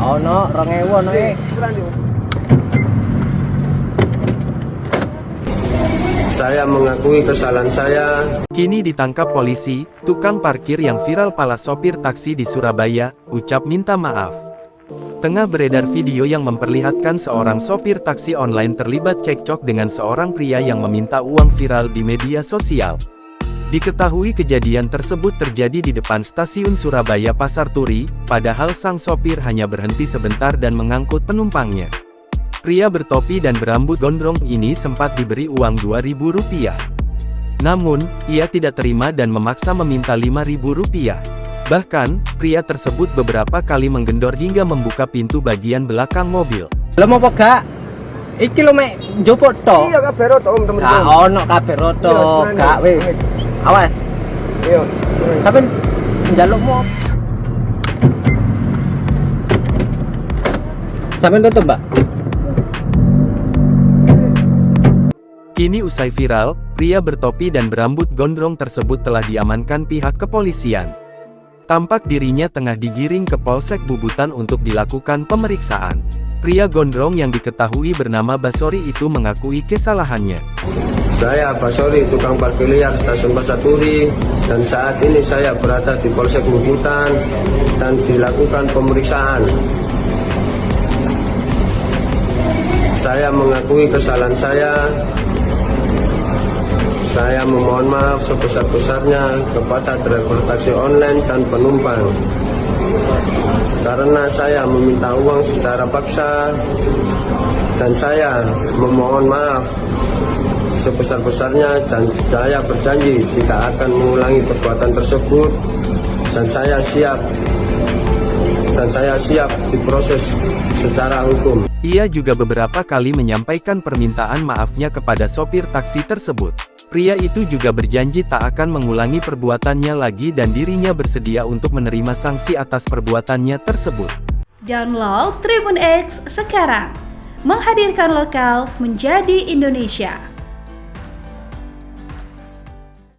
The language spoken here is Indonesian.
Ono 2000 ono Saya mengakui kesalahan saya. Kini ditangkap polisi, tukang parkir yang viral pala sopir taksi di Surabaya, ucap minta maaf. Tengah beredar video yang memperlihatkan seorang sopir taksi online terlibat cekcok dengan seorang pria yang meminta uang viral di media sosial. Diketahui kejadian tersebut terjadi di depan stasiun Surabaya Pasar Turi, padahal sang sopir hanya berhenti sebentar dan mengangkut penumpangnya. Pria bertopi dan berambut gondrong ini sempat diberi uang Rp2.000. Namun, ia tidak terima dan memaksa meminta Rp5.000. Bahkan, pria tersebut beberapa kali menggendor hingga membuka pintu bagian belakang mobil. Lo mau apa gak? Iki lo mek njupuk to. Iya kabeh roto om temen-temen. Gak ono kabeh roto, gak wis. Awas. Iya. Sampeyan njalukmu. Sampeyan tutup, Mbak. Kini usai viral, pria bertopi dan berambut gondrong tersebut telah diamankan pihak kepolisian. Tampak dirinya tengah digiring ke Polsek Bubutan untuk dilakukan pemeriksaan. Pria gondrong yang diketahui bernama Basori itu mengakui kesalahannya. Saya Basori, tukang parkir liar stasiun Pasar Turi, dan saat ini saya berada di Polsek Bubutan dan dilakukan pemeriksaan. Saya mengakui kesalahan saya. Saya memohon maaf sebesar-besarnya kepada driver taksi online dan penumpang. Karena saya meminta uang secara paksa, dan saya memohon maaf sebesar-besarnya, dan saya berjanji tidak akan mengulangi perbuatan tersebut, dan saya siap diproses secara hukum. Ia juga beberapa kali menyampaikan permintaan maafnya kepada sopir taksi tersebut. Pria itu juga berjanji tak akan mengulangi perbuatannya lagi dan dirinya bersedia untuk menerima sanksi atas perbuatannya tersebut. Download Tribun X sekarang, menghadirkan lokal menjadi Indonesia.